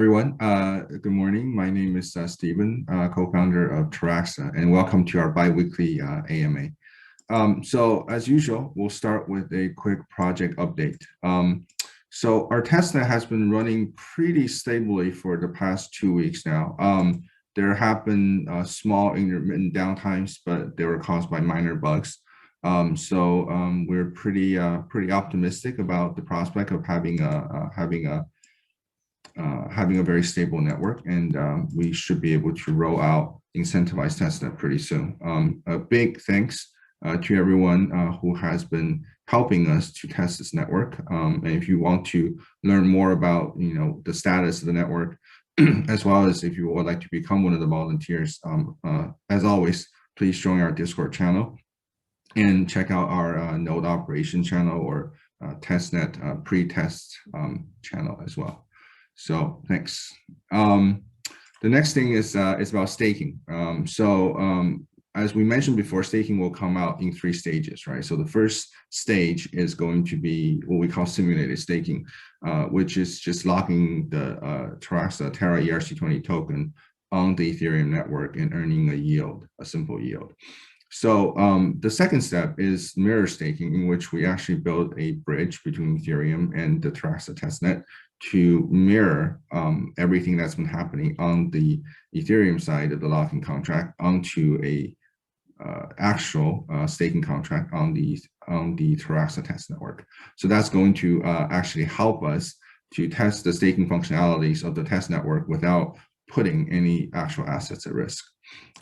Everyone. Good morning. My name is Stephen, co-founder of Taraxa, and welcome to our biweekly AMA. So as usual, we'll start with a quick project update. So our testnet has been running pretty stably for the past 2 weeks now. There have been small intermittent downtimes, but they were caused by minor bugs. We're pretty optimistic about the prospect of having a very stable network, and we should be able to roll out incentivized testnet pretty soon. A big thanks to everyone who has been helping us to test this network. And if you want to learn more about the status of the network, as well as if you would like to become one of the volunteers, as always, please join our Discord channel and check out our node operation channel or testnet pre-test channel as well. So thanks. The next thing is about staking. As we mentioned before, staking will come out in 3 stages, right? So the first stage is going to be what we call simulated staking, which is just locking the Taraxa Terra ERC20 token on the Ethereum network and earning a yield, a simple yield. So the second step is mirror staking, in which we actually build a bridge between Ethereum and the Taraxa testnet to mirror everything that's been happening on the Ethereum side of the locking contract onto a actual staking contract on the Taraxa test network. So that's going to actually help us to test the staking functionalities of the test network without putting any actual assets at risk.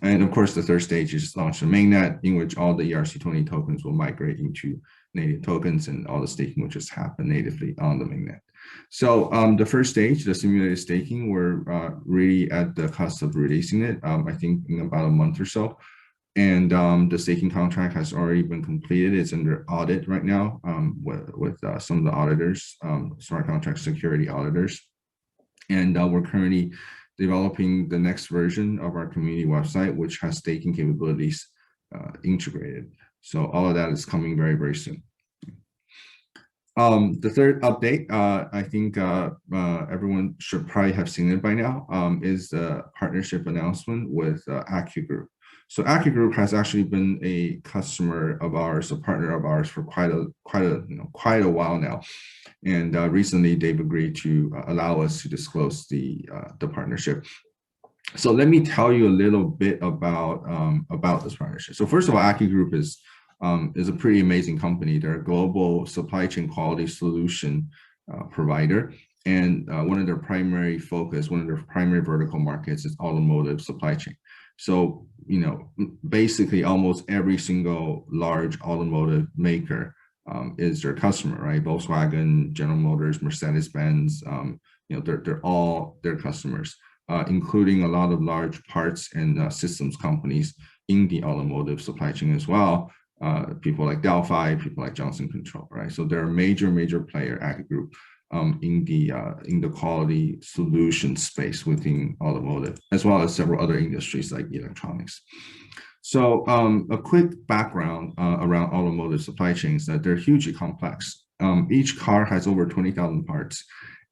And of course, the third stage is launch the mainnet, in which all the ERC20 tokens will migrate into native tokens, and all the staking will just happen natively on the mainnet. So the first stage, the simulated staking, we're really at the cusp of releasing it, I think in about a month or so. And the staking contract has already been completed. It's under audit right now with some of the auditors, smart contract security auditors. And we're currently developing the next version of our community website, which has staking capabilities integrated. So all of that is coming very, very soon. The third update, I think everyone should probably have seen it by now, is the partnership announcement with AccuGroup. So AccuGroup has actually been a customer of ours, a partner of ours for quite a while now. And recently they've agreed to allow us to disclose the partnership. So let me tell you a little bit about this partnership. So first of all, AccuGroup is a pretty amazing company. They're a global supply chain quality solution provider. And one of their primary focus, one of their primary vertical markets is automotive supply chain. So, basically almost every single large automotive maker is their customer, right? Volkswagen, General Motors, Mercedes-Benz, they're all their customers, including a lot of large parts and systems companies in the automotive supply chain as well. People like Delphi, people like Johnson Control, right? So they're a major player, AccuGroup, in the quality solution space within automotive, as well as several other industries like electronics. So a quick background around automotive supply chains, that they're hugely complex. Each car has over 20,000 parts,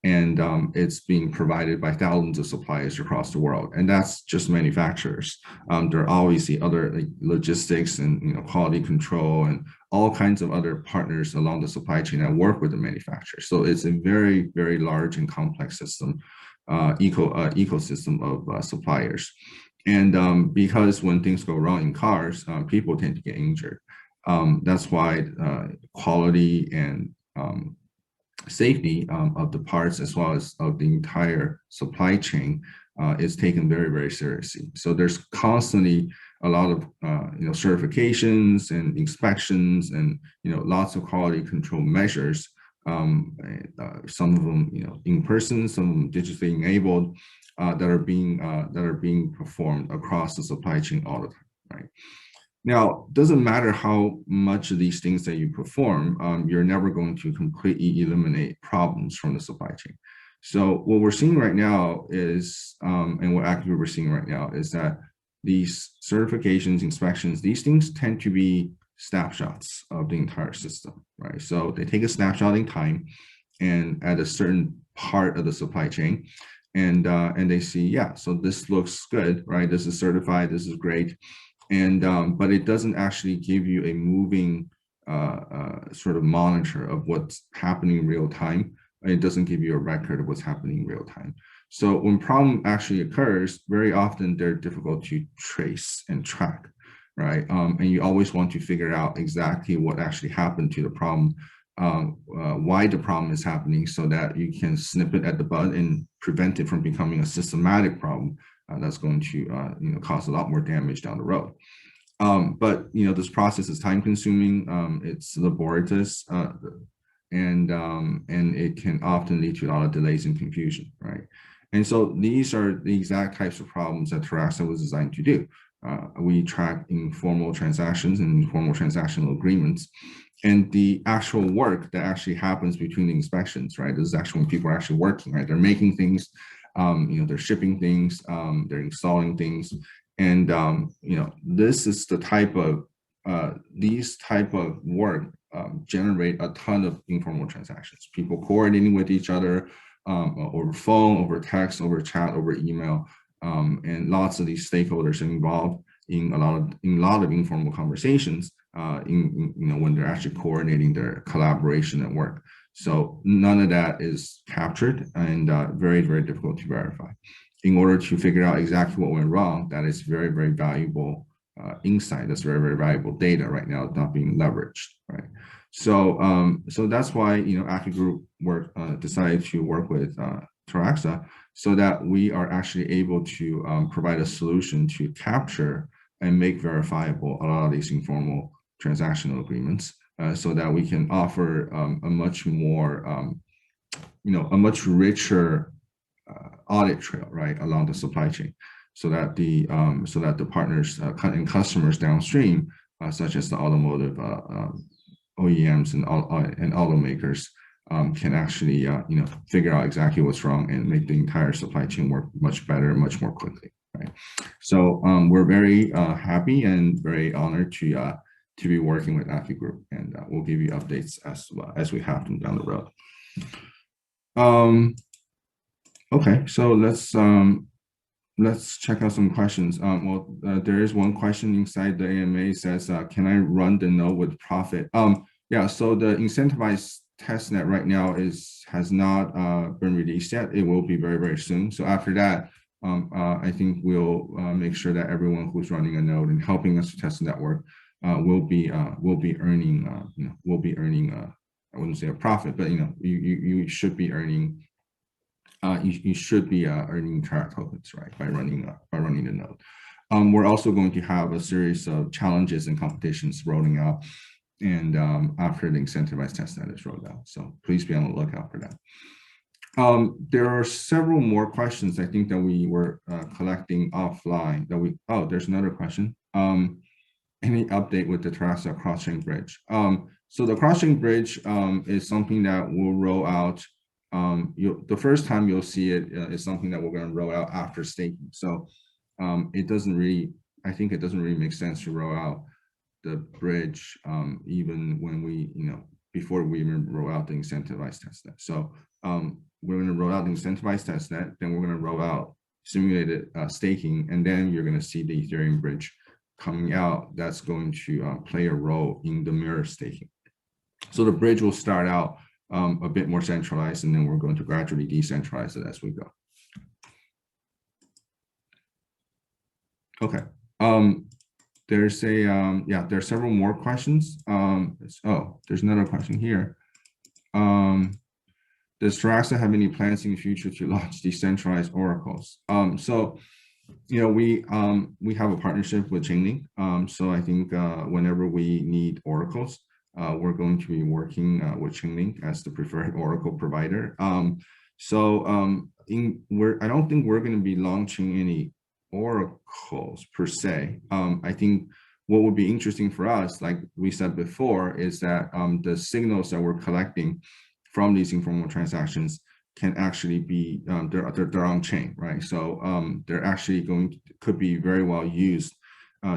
and it's being provided by thousands of suppliers across the world. And that's just manufacturers. There are obviously other logistics and quality control and all kinds of other partners along the supply chain that work with the manufacturer. So it's a very, very large and complex system, ecosystem of suppliers. And because when things go wrong in cars, people tend to get injured. That's why quality and safety of the parts, as well as of the entire supply chain, is taken very, very seriously. So there's constantly a lot of certifications and inspections and lots of quality control measures. Some of them in person, some of them digitally enabled, that are being performed across the supply chain all the time, right? Now, it doesn't matter how much of these things that you perform, you're never going to completely eliminate problems from the supply chain. So what we're seeing right now is, and what AccuGroup we're seeing right now is that these certifications, inspections, these things tend to be snapshots of the entire system, right? So they take a snapshot in time and at a certain part of the supply chain, and they see, yeah, so this looks good, right? This is certified, this is great. And but it doesn't actually give you a moving sort of monitor of what's happening in real time. It doesn't give you a record of what's happening in real time. So when problem actually occurs, very often they're difficult to trace and track, right? And you always want to figure out exactly what actually happened to the problem, why the problem is happening, so that you can snip it at the bud and prevent it from becoming a systematic problem that's going to cause a lot more damage down the road. But this process is time consuming, it's laborious, and it can often lead to a lot of delays and confusion, right? And so these are the exact types of problems that Taraxa was designed to do. We track informal transactions and informal transactional agreements, and the actual work that actually happens between the inspections, right? This is actually when people are actually working, right? They're making things, they're shipping things, they're installing things, and this is the type of these type of work generate a ton of informal transactions. People coordinating with each other over phone, over text, over chat, over email, and lots of these stakeholders are involved in a lot of informal conversations when they're actually coordinating their collaboration at work. So none of that is captured, and very, very difficult to verify. In order to figure out exactly what went wrong, that is very, very valuable insight. That's very, very valuable data right now, not being leveraged, right? So so that's why AccuGroup decided to work with Taraxa, so that we are actually able to provide a solution to capture and make verifiable a lot of these informal transactional agreements, so that we can offer a much more, a much richer audit trail, right, along the supply chain, so that the partners and customers downstream, such as the automotive OEMs and automakers, can actually figure out exactly what's wrong and make the entire supply chain work much better, much more quickly, right? So we're very happy and very honored to be working with AccuGroup, and we'll give you updates as we have them down the road. Okay, so let's check out some questions. There is one question inside the AMA. It says, can I run the node with profit? Yeah, so the incentivized testnet right now has not been released yet. It will be very, very soon. So after that, I think we'll make sure that everyone who's running a node and helping us to test the network will be earning, I wouldn't say a profit, but you should be earning. You should be earning Taraxa tokens, right, by running the node. We're also going to have a series of challenges and competitions rolling out, and after the incentivized testnet is rolled out. So please be on the lookout for that. There are several more questions I think that we were collecting offline. There's another question. Any update with the Taraxa cross-chain bridge? So the cross-chain bridge is something that will roll out. The first time you'll see it is something that we're going to roll out after staking. So it doesn't really make sense to roll out the bridge even when we, before we even roll out the incentivized testnet. So we're going to roll out the incentivized testnet, then we're going to roll out simulated staking, and then you're going to see the Ethereum bridge coming out. That's going to play a role in the mirror staking. So the bridge will start out a bit more centralized, and then we're going to gradually decentralize it as we go. Okay. There's there are several more questions. There's another question here. Does Taraxa have any plans in the future to launch decentralized oracles? So we have a partnership with Chainlink. So I think whenever we need oracles, we're going to be working with Chainlink as the preferred oracle provider. I don't think we're going to be launching any oracles per se. I think what would be interesting for us, like we said before, is that the signals that we're collecting from these informal transactions can actually be they're on chain, right? So they're actually could be very well used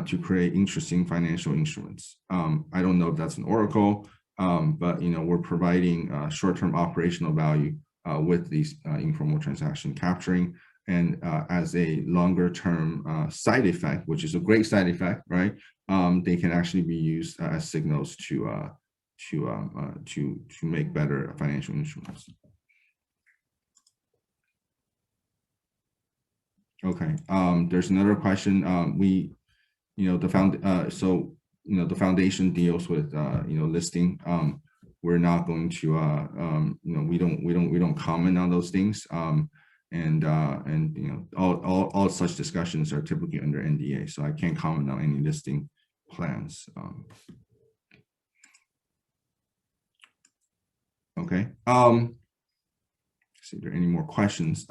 to create interesting financial instruments. I don't know if that's an oracle, but we're providing short-term operational value with these informal transaction capturing. And as a longer term side effect, which is a great side effect, right? They can actually be used as signals to make better financial instruments. Okay. There's another question. The foundation deals with listing. We're not going to we don't comment on those things. All such discussions are typically under NDA, so I can't comment on any listing plans. Okay. See if there are any more questions.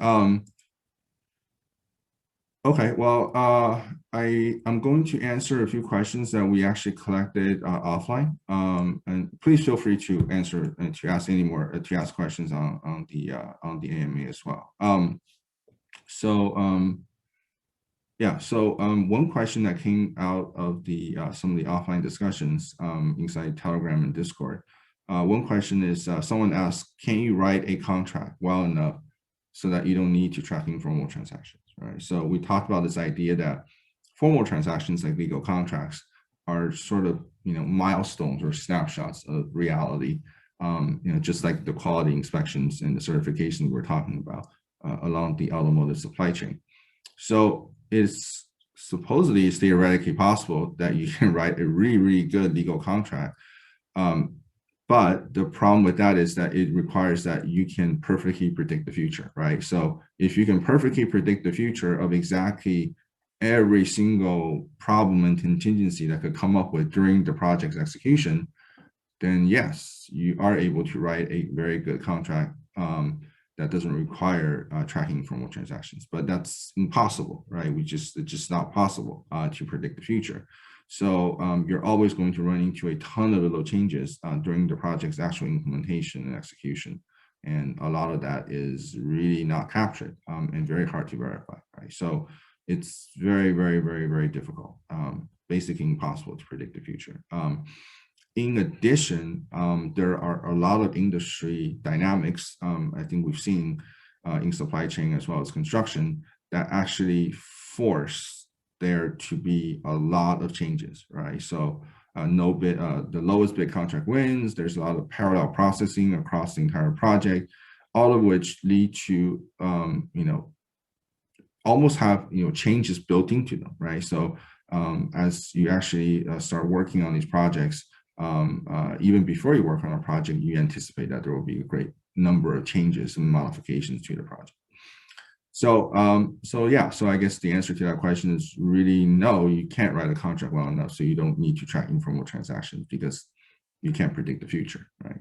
Okay, well, I'm going to answer a few questions that we actually collected offline, and please feel free to answer and to ask any more to ask questions on the AMA as well. One question that came out of the some of the offline discussions inside Telegram and Discord. One question is someone asked, can you write a contract well enough so that you don't need to track informal transactions? Right. So we talked about this idea that formal transactions like legal contracts are sort of milestones or snapshots of reality. Just like the quality inspections and the certification we're talking about along the automotive supply chain. So it's theoretically possible that you can write a really, really good legal contract. But the problem with that is that it requires that you can perfectly predict the future, right? So if you can perfectly predict the future of exactly every single problem and contingency that could come up with during the project's execution, then yes, you are able to write a very good contract that doesn't require tracking informal transactions. But that's impossible, right? It's just not possible to predict the future. So you're always going to run into a ton of little changes during the project's actual implementation and execution. And a lot of that is really not captured and very hard to verify, right? So it's very, very, very, very difficult, basically impossible to predict the future. In addition, there are a lot of industry dynamics, I think we've seen in supply chain as well as construction, that actually force there to be a lot of changes, right? So the lowest bid contract wins. There's a lot of parallel processing across the entire project, all of which lead to almost have changes built into them, right? So as you actually start working on these projects, even before you work on a project, you anticipate that there will be a great number of changes and modifications to the project. So I guess the answer to that question is really no, you can't write a contract well enough, so you don't need to track informal transactions because you can't predict the future, right?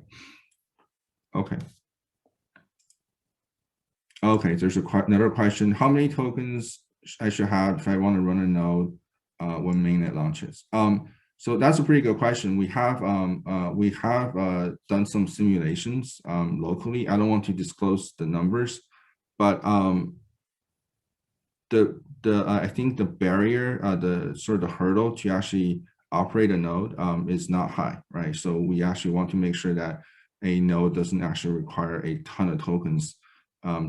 Okay, there's another question. How many tokens I should have if I want to run a node when mainnet launches? So that's a pretty good question. We have done some simulations locally. I don't want to disclose the numbers, but I think the barrier, the sort of the hurdle to actually operate a node is not high, right? So we actually want to make sure that a node doesn't actually require a ton of tokens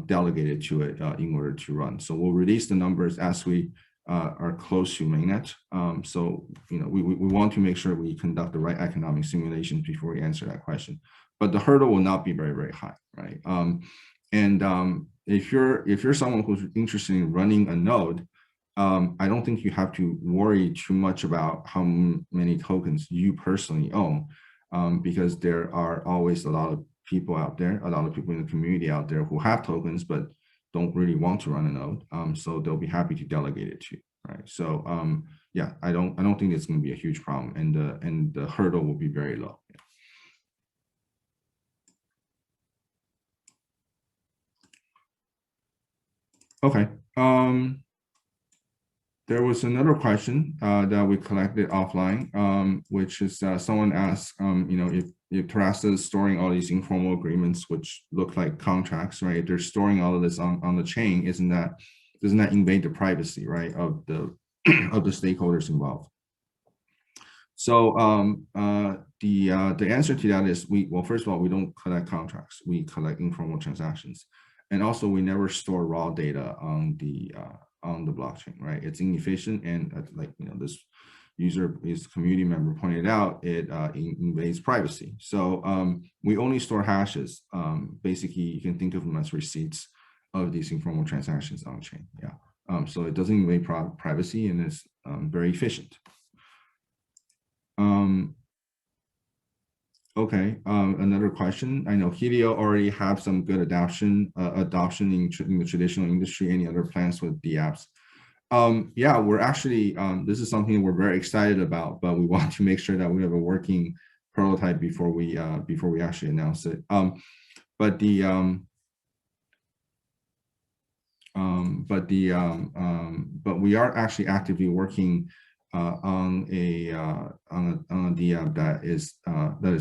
delegated to it in order to run. So we'll release the numbers as we are close to mainnet. So we want to make sure we conduct the right economic simulations before we answer that question. But the hurdle will not be very, very high, right? If you're someone who's interested in running a node, I don't think you have to worry too much about how many tokens you personally own, because there are always a lot of people out there, a lot of people in the community out there who have tokens but don't really want to run a node, so they'll be happy to delegate it to you, right? So yeah, I don't think it's going to be a huge problem, and the hurdle will be very low. Okay. There was another question that we collected offline, which is someone asked, if Taraxa is storing all these informal agreements, which look like contracts, right? They're storing all of this on the chain. Doesn't that invade the privacy, right, of the of the stakeholders involved? So the answer to that is well, first of all, we don't collect contracts. We collect informal transactions, and also we never store raw data on the blockchain, right? It's inefficient, and like this community member pointed out, it invades privacy. So we only store hashes. Basically, you can think of them as receipts of these informal transactions on chain. Yeah. So it doesn't invade privacy, and it's very efficient. Okay, another question. I know Helio already have some good adoption in the traditional industry. Any other plans with the apps? Yeah, we're actually, this is something we're very excited about, but we want to make sure that we have a working prototype before we actually announce it. But we are actually actively working on a DApp that is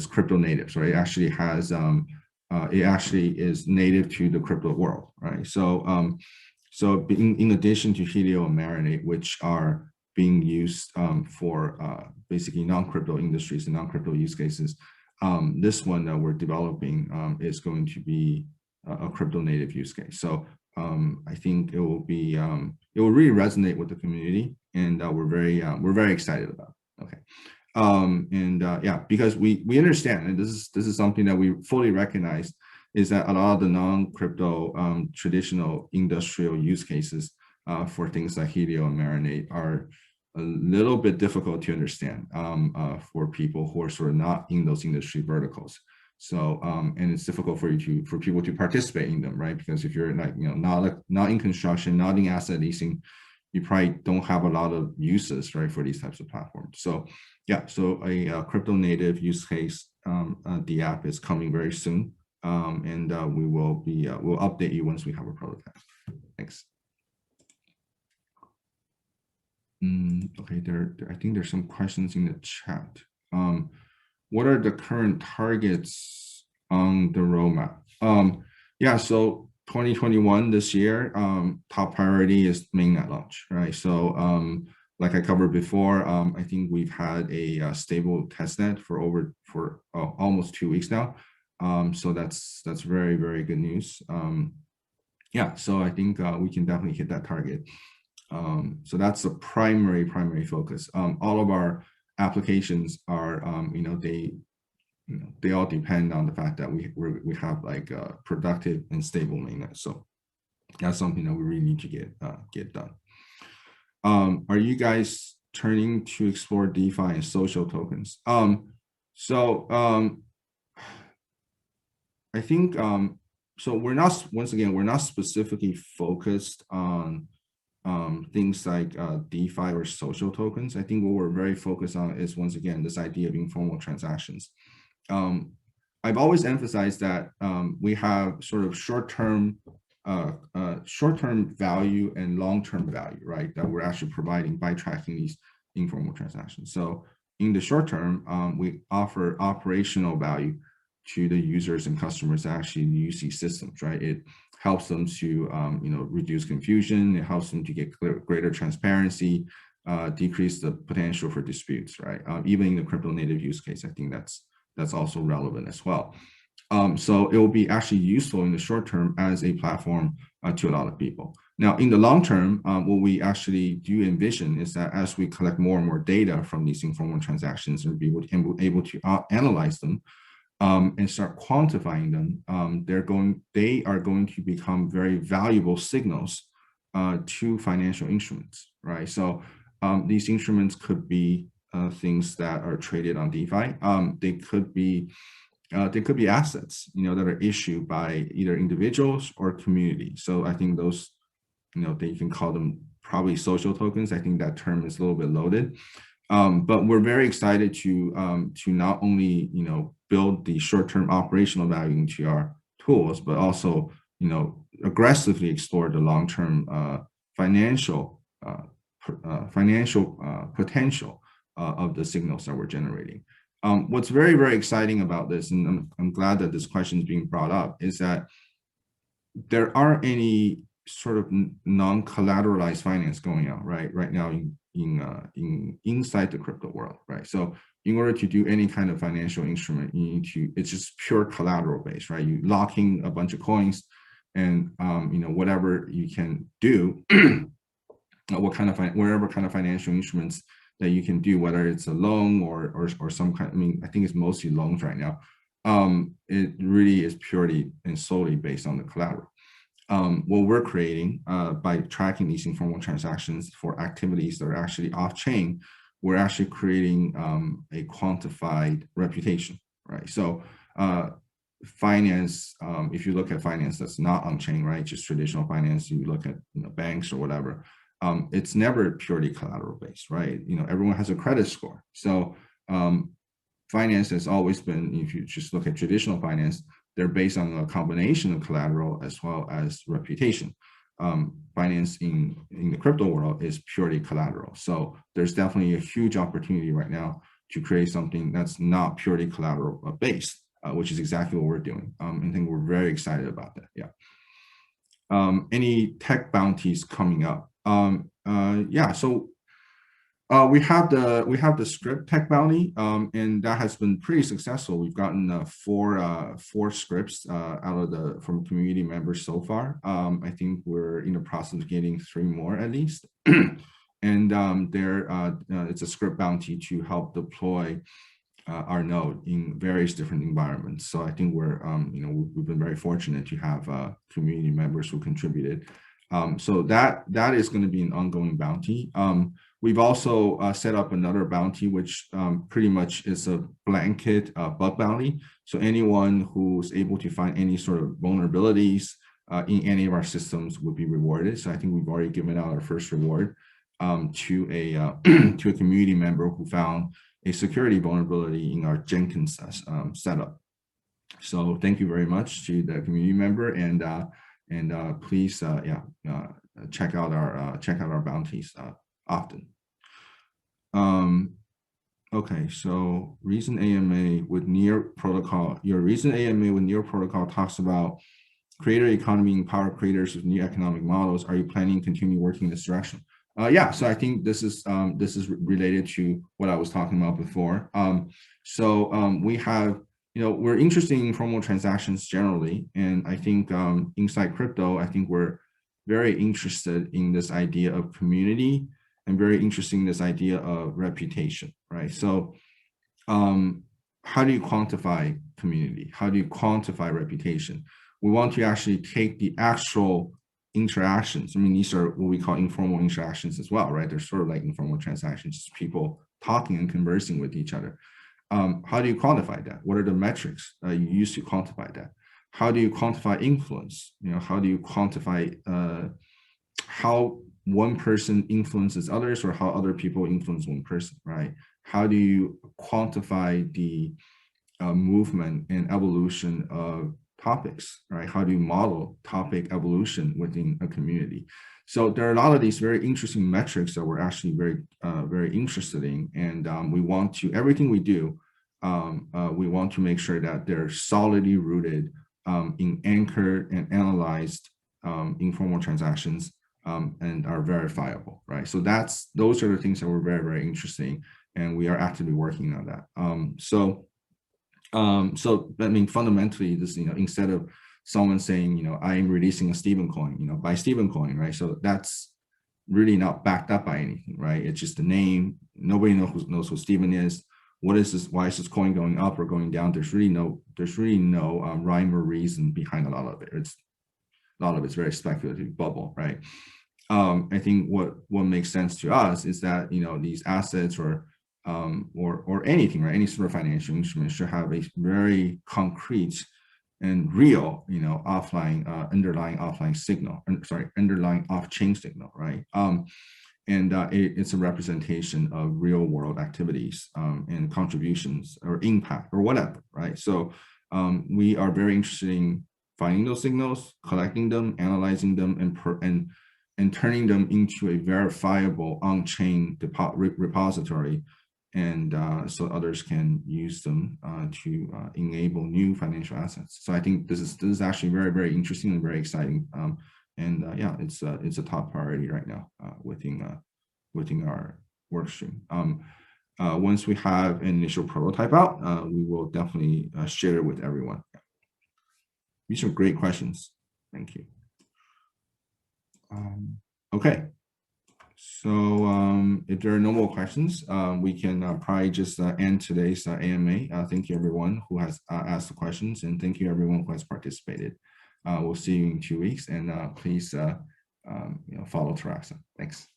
crypto native. So it actually has it actually is native to the crypto world, right? So so in addition to Helio and Marinate, which are being used for basically non-crypto industries and non-crypto use cases, this one that we're developing is going to be a crypto native use case. So I think it will really resonate with the community, and we're very excited about it. Okay. Yeah, because we understand, and this is something that we fully recognize, is that a lot of the non-crypto traditional industrial use cases for things like Helio and Marinate are a little bit difficult to understand for people who are sort of not in those industry verticals. So and it's difficult for people to participate in them, right? Because if you're not in construction, not in asset leasing, you probably don't have a lot of uses, right, for these types of platforms. So yeah, so a crypto native use case, the app is coming very soon, and we'll update you once we have a prototype. Thanks. Okay, I think there's some questions in the chat. What are the current targets on the roadmap? Yeah, so 2021, this year, top priority is mainnet launch, right? So like I covered before, I think we've had a stable testnet for almost 2 weeks now. So that's very, very good news. Yeah, so I think we can definitely hit that target. So that's the primary focus. All of our applications are, they all depend on the fact that we have like a productive and stable mainnet. So that's something that we really need to get done. Are you guys turning to explore DeFi and social tokens? I think so. We're not specifically focused on things like DeFi or social tokens. I think what we're very focused on is, once again, this idea of informal transactions. I've always emphasized that we have sort of short-term value and long-term value, right, that we're actually providing by tracking these informal transactions. So in the short term, we offer operational value to the users and customers that actually use these systems, right? It helps them to reduce confusion. It helps them to get greater transparency, decrease the potential for disputes, right? Even in the crypto native use case, I think that's also relevant as well. So it will be actually useful in the short term as a platform to a lot of people. Now, in the long term, what we actually do envision is that as we collect more and more data from these informal transactions and be able to analyze them, and start quantifying them, they are going to become very valuable signals to financial instruments, right? So these instruments could be things that are traded on DeFi. They could be assets, that are issued by either individuals or community. So I think those, they can call them probably social tokens. I think that term is a little bit loaded. But we're very excited to not only build the short-term operational value into our tools, but also aggressively explore the long-term financial potential of the signals that we're generating. What's very, very exciting about this, and I'm glad that this question is being brought up, is that there aren't any sort of non-collateralized finance going on right now in inside the crypto world, right? So in order to do any kind of financial instrument, you need to, it's just pure collateral based, right? You lock in a bunch of coins, and whatever you can do, whatever kind of financial instruments that you can do, whether it's a loan or some kind. I mean, I think it's mostly loans right now. It really is purely and solely based on the collateral. What we're creating by tracking these informal transactions for activities that are actually off-chain, we're actually creating a quantified reputation, right? So finance, if you look at finance that's not on-chain, right, just traditional finance, you look at banks or whatever, it's never purely collateral-based, right? Everyone has a credit score. So finance has always been, if you just look at traditional finance, they're based on a combination of collateral as well as reputation. Finance in the crypto world is purely collateral. So there's definitely a huge opportunity right now to create something that's not purely collateral based, which is exactly what we're doing. I think we're very excited about that. Yeah. Any tech bounties coming up? Yeah. So we have the script tech bounty, and that has been pretty successful. We've gotten four scripts from community members so far. I think we're in the process of getting 3 more at least. And it's a script bounty to help deploy our node in various different environments. So I think we've been very fortunate to have community members who contributed. So that is going to be an ongoing bounty. We've also set up another bounty, which pretty much is a blanket bug bounty. So anyone who's able to find any sort of vulnerabilities in any of our systems would be rewarded. So I think we've already given out our first reward to a to a community member who found a security vulnerability in our Jenkins setup. So thank you very much to the community member, and please check out our bounties often. Okay, so recent AMA with Near protocol. Your recent AMA with Near protocol talks about creator economy, empower creators with new economic models. Are you planning to continue working in this direction? Yeah, so I think this is related to what I was talking about before. We have, we're interested in informal transactions generally, and I think inside crypto, I think we're very interested in this idea of community and very interested in this idea of reputation, right? So how do you quantify community? How do you quantify reputation? We want to actually take the actual interactions. I mean, these are what we call informal interactions as well, right? They're sort of like informal transactions, just people talking and conversing with each other. How do you quantify that? What are the metrics you use to quantify that? How do you quantify influence? How do you quantify how one person influences others, or how other people influence one person, right? How do you quantify the movement and evolution of topics, right? How do you model topic evolution within a community? So there are a lot of these very interesting metrics that we're actually very interested in, and we want to, everything we do, we want to make sure that they're solidly rooted in anchored and analyzed informal transactions and are verifiable, right? So those are the things that we're very interested in, and we are actively working on that. So I mean, fundamentally, this, instead of someone saying, I am releasing a Stephen coin, buy Stephen coin, right? So that's really not backed up by anything, right? It's just a name. Nobody knows who Stephen is. What is this? Why is this coin going up or going down? There's really no rhyme or reason behind a lot of it. A lot of it's very speculative bubble, right? I think what makes sense to us is that these assets or anything, right? Any sort of financial instrument should have a very concrete and real, underlying offline signal. Underlying off-chain signal, right? It's a representation of real world activities and contributions or impact or whatever, right? So we are very interested in finding those signals, collecting them, analyzing them, and turning them into a verifiable on-chain repository, and so others can use them to enable new financial assets. So I think this is actually very interesting and very exciting. Yeah, it's a top priority right now within our work stream. Once we have an initial prototype out, we will definitely share it with everyone. These are great questions. Thank you. Okay. So if there are no more questions, we can probably just end today's AMA. Thank you everyone who has asked the questions, and thank you everyone who has participated. We'll see you in 2 weeks, and please follow Taraxa. Thanks.